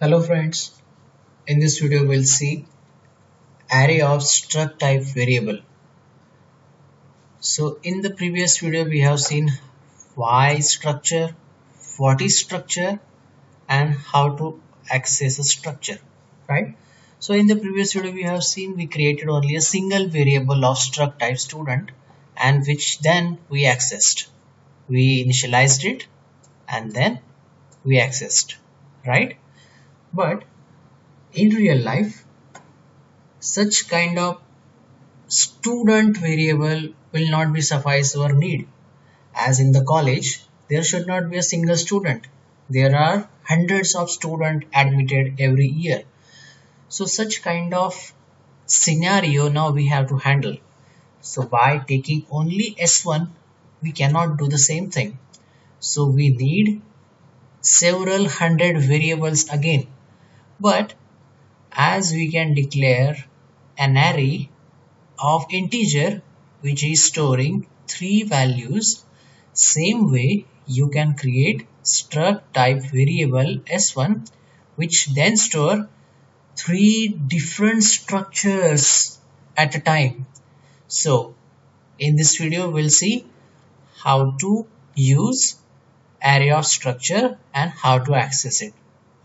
Hello friends, in this video we'll see array of struct type variable. So in the previous video we have seen why structure, what is structure and how to access a structure, right? So in the previous video we have seen we created only a single variable of struct type student and which then we accessed. We initialized it and then we accessed, right? But in real life such kind of student variable will not be suffice our need, as in the college there should not be a single student. There are hundreds of students admitted every year, so such kind of scenario now we have to handle. So by taking only S1 we cannot do the same thing, so we need several hundred variables again. But as we can declare an array of integer which is storing three values, same way you can create struct type variable s1 which then store three different structures at a time. So in this video we'll see how to use array of structure and how to access it.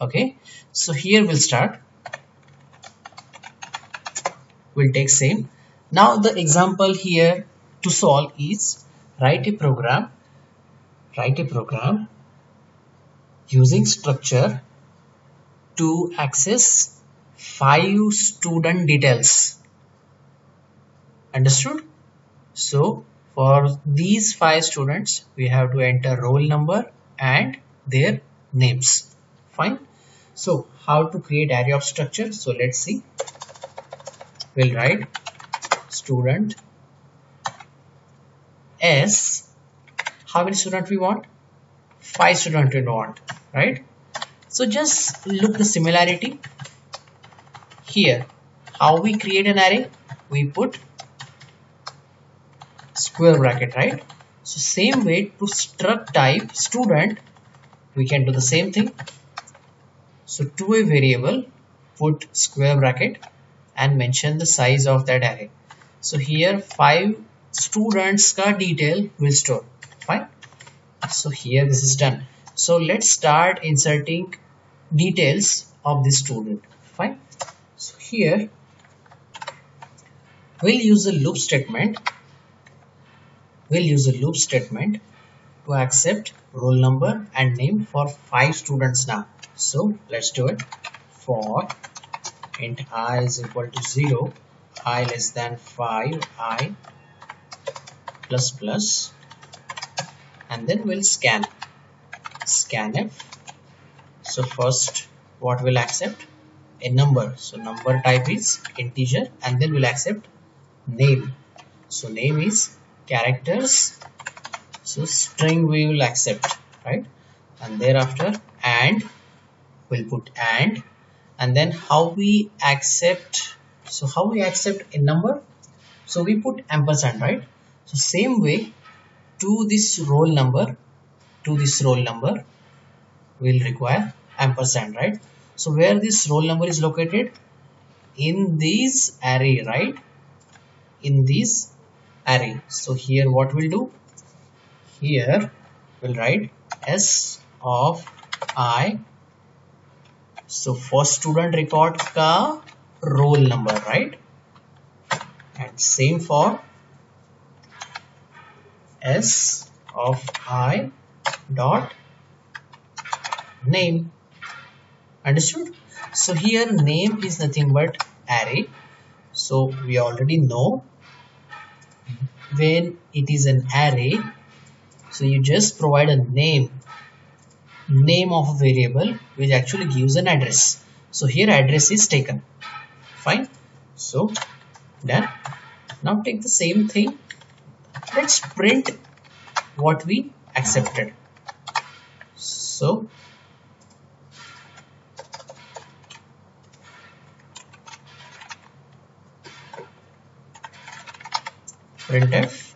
Okay, so here we'll start. We'll take same. Now the example here to solve is write a program using structure to access 5 student details. Understood? So for these 5 students we have to enter roll number and their names. Fine. So how to create array of structure? So let's see. We'll write student S. How many students we want? 5 students we want, right? So just look the similarity here. How we create an array? We put square bracket, right? So same way to struct type student we can do the same thing. So to a variable put square bracket and mention the size of that array. So here 5 students ka detail will store. Fine. So here this is done. So let's start inserting details of this student. Fine. So here we'll use a loop statement. To accept roll number and name for 5 students now. So let's do it. For int I is equal to 0, I less than 5, I plus plus, and then we'll scanf. So first what we'll accept? A number. So number type is integer and then we'll accept name. So name is characters. So string we will accept, right? And thereafter and we'll put and then how we accept. So how we accept a number? So we put ampersand, right? So same way to this roll number we'll require ampersand, right? So where this roll number is located? In this array, right? In this array. So here what we'll do? Here we'll write S of I. So first student record ka roll number, right? And same for S of I dot name. Understood? So here name is nothing but array. So we already know when it is an array, so you just provide a name of a variable which actually gives an address. So here address is taken. Fine. So done. Now take the same thing. Let's print what we accepted. So printf.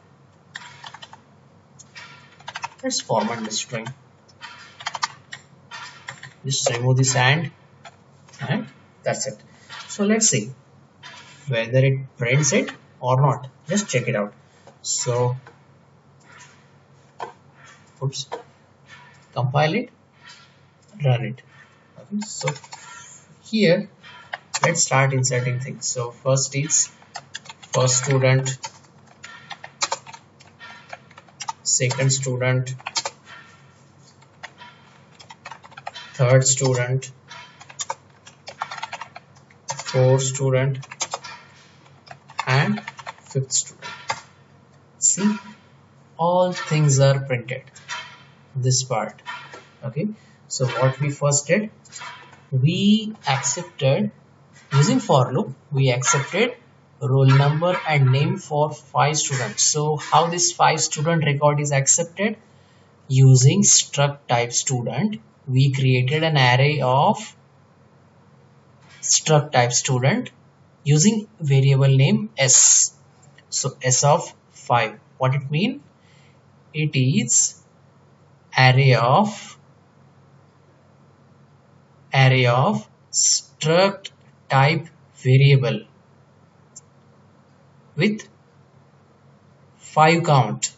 Let's format the string. Just remove this and and that's it. So let's see whether it prints it or not. Just check it out. So oops, compile it, run it. Okay, so here let's start inserting things. So first is first student, second student, third student, fourth student, and fifth student. See, all things are printed. This part. Okay, so what we first did, we accepted using for loop, we accepted roll number and name for 5 students. So how this 5 student record is accepted? Using struct type student, we created an array of struct type student using variable name s. So s of 5. What it mean? It is array of struct type variable with 5 count.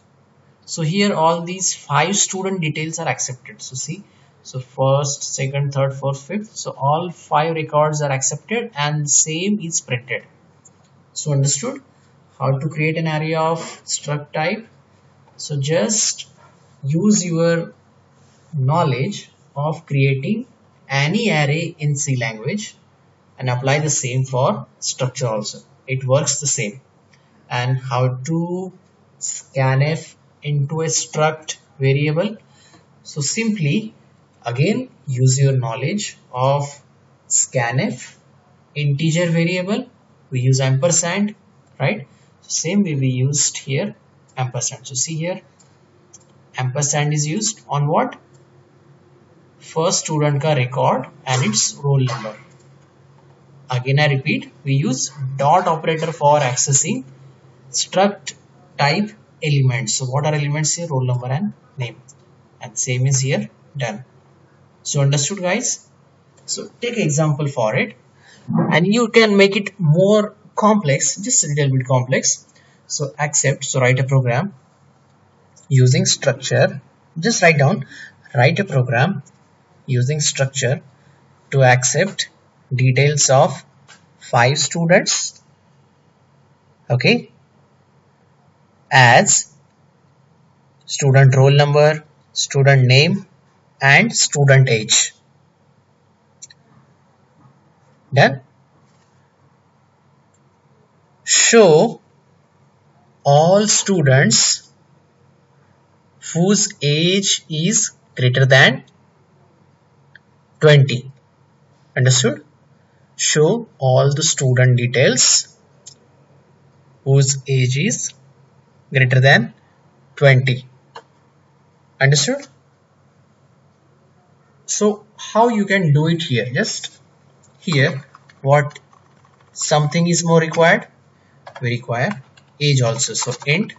So here all these 5 student details are accepted. So see, so first, second, third, fourth, fifth. So all 5 records are accepted and same is printed. So understood how to create an array of struct type? So just use your knowledge of creating any array in C language and apply the same for structure also. It works the same. And how to scanf into a struct variable? So simply again use your knowledge of scanf integer variable. We use ampersand, right? So same way we used here ampersand. So see here ampersand is used on what? First student ka record and its roll number. Again I repeat, we use dot operator for accessing struct type elements. So what are elements here? Roll number and name. And same is here, done. So understood guys? So take example for it and you can make it more complex, just a little bit complex. So accept, so write a program using structure, just write a program using structure to accept details of 5 students, okay, as student roll number, student name and student age. Done. Show all students whose age is greater than 20. Understood? Show all the student details whose age is greater than 20. Understood? So how you can do it here? Just here what something is more required? We require age also. So int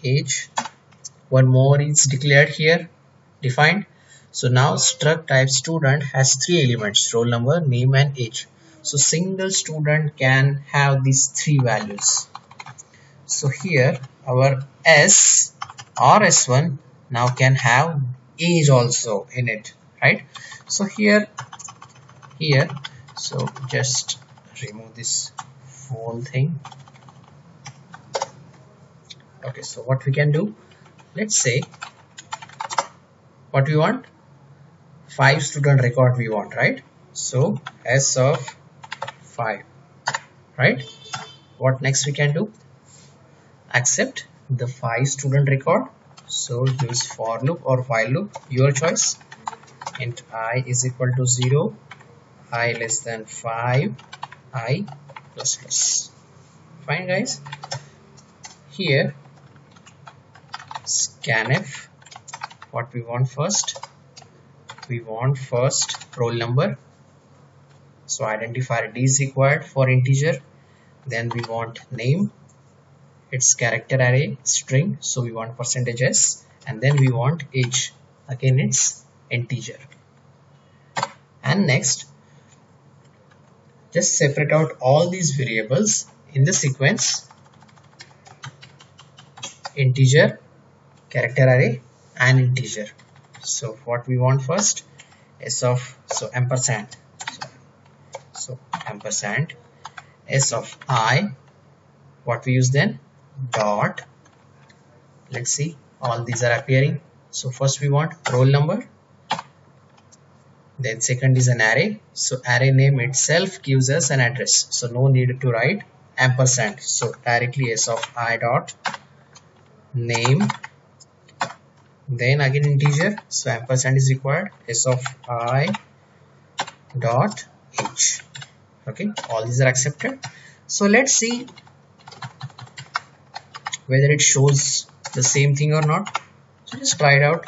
age. One more is declared here, defined. So now struct type student has 3 elements: roll number, name and age. So single student can have these 3 values. So here our S or S1 now can have age also in it, right? So here so just remove this whole thing. Okay, so what we can do, let's say what we want, 5 student record we want, right? So S of 5, right? What next we can do? Accept the 5 student record. So use for loop or while loop, your choice. Int I is equal to 0, I less than 5, I plus plus. Fine guys. Here scanf, what we want first? We want first roll number. So identifier D is required for integer. Then we want name, its character array string, so we want %s, and then we want age, again it's integer. And next just separate out all these variables in the sequence: integer, character array, and integer. So what we want first is of, so ampersand, so ampersand s of I, what we use then, dot, let's see, all these are appearing. So first we want roll number, then second is an array, so array name itself gives us an address, so no need to write ampersand, so directly s of I dot name, then again integer, so ampersand is required, s of I dot h. Okay, all these are accepted. So let's see whether it shows the same thing or not. So just try it out.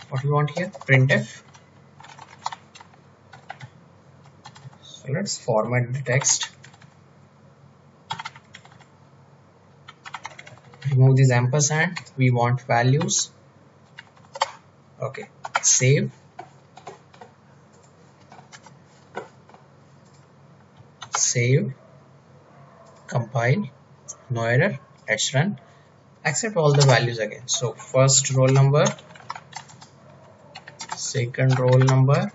What we want here, printf. So let's format the text, remove this ampersand, we want values. Okay, save, compile, no error, let's run, accept all the values again. So first roll number, second roll number,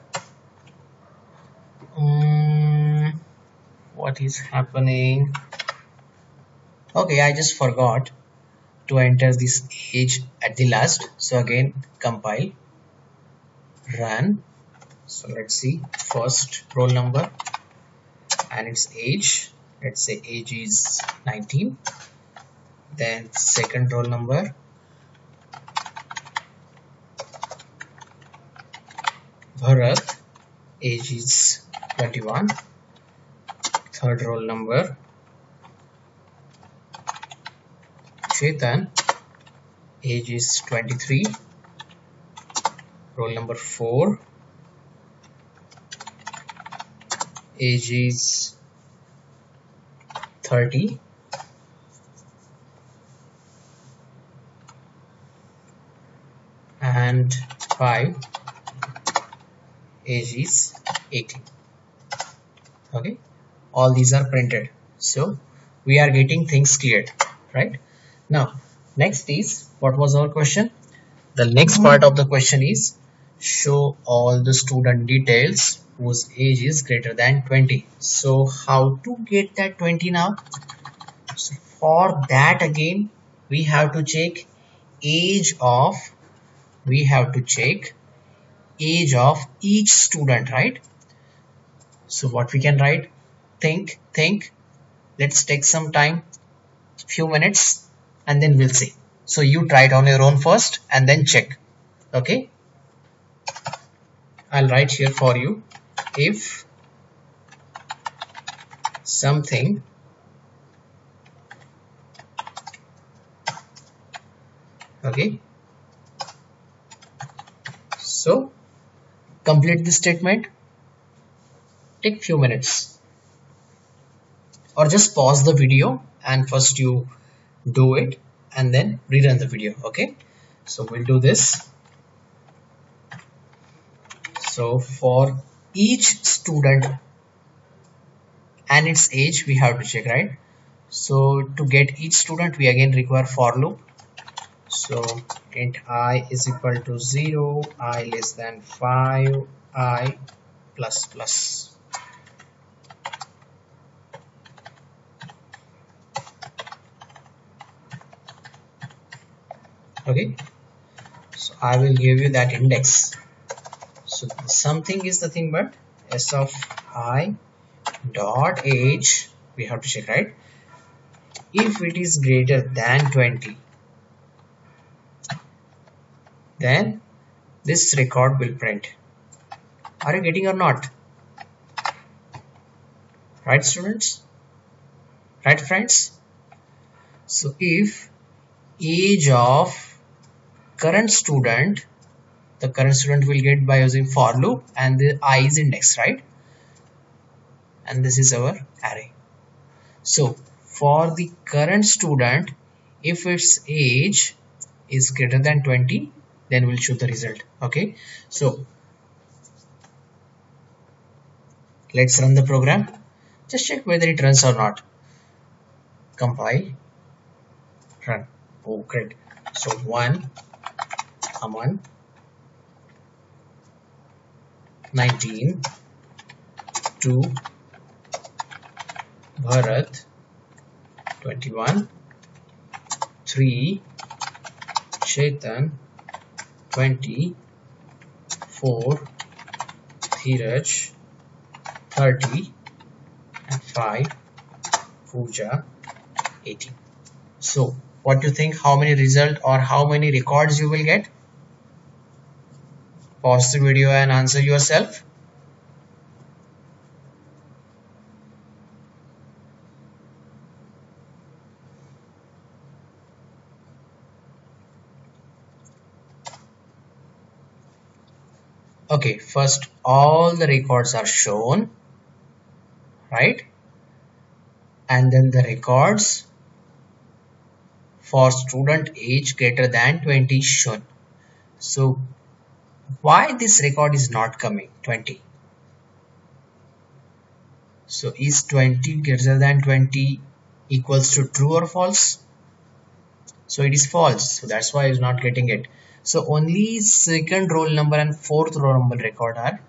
what is happening? Okay, I just forgot to enter this age at the last, so again compile, run. So let's see, first roll number and its age, let's say age is 19, then second roll number, Bharat, age is 21, third roll number, Chetan, age is 23, roll number 4, age is 30, and 5, age is 18. Okay, all these are printed, so we are getting things cleared, right? Now next is, what was our question? The next part of the question is, show all the student details whose age is greater than 20. So how to get that 20 now? So for that again we have to check age of, each student, right? So what we can write, think, let's take some time, few minutes, and then we'll see. So you try it on your own first and then check. Okay, I'll write here for you, if something okay, so complete this statement, take few minutes, or just pause the video and first you do it and then rerun the video. Okay, so we'll do this. So for each student and its age we have to check, right? So to get each student we again require for loop. So int I is equal to 0, I less than 5, I plus plus. Okay, so I will give you that index. So something is nothing but s of I dot age, we have to check, right? If it is greater than 20, then this record will print. Are you getting or not? Right, students? Right, friends? So if age of current student, the current student will get by using for loop, and the I is index, right? And this is our array. So for the current student, if its age is greater than 20, then we'll show the result. Okay, so Let's run the program. Just check whether it runs or not. Compile, run. Oh, great. So 1, Aman, 19, 2, Bharat, 21, 3, Chetan, 20, 4, Dheeraj, 30, and 5, Pooja, 18. So what do you think, how many result or how many records you will get? Pause the video and answer yourself. Okay, first all the records are shown, right? And then the records for student age greater than 20 is shown. So why this record is not coming 20? So is 20 greater than 20 equals to true or false? So it is false, so that's why it's not getting it. So only second roll number and fourth roll number record are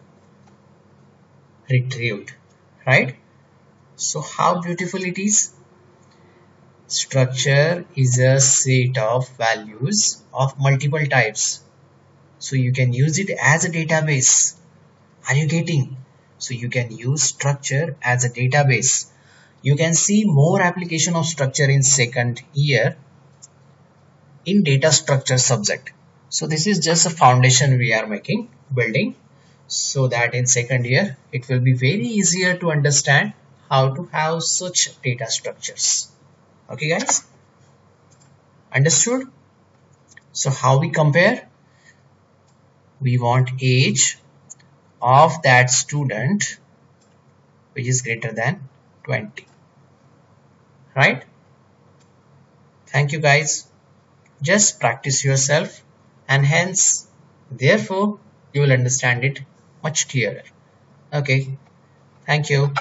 retrieved, right? So how beautiful it is. Structure is a set of values of multiple types, so you can use it as a database. Are you getting? So you can use structure as a database. You can see more application of structure in second year in data structure subject. So this is just a foundation we are building, so that in second year it will be very easier to understand how to have such data structures. Okay guys, understood? So how we compare? We want age of that student which is greater than 20, right? Thank you guys. Just practice yourself, and hence therefore you will understand it much clearer. Okay, thank you.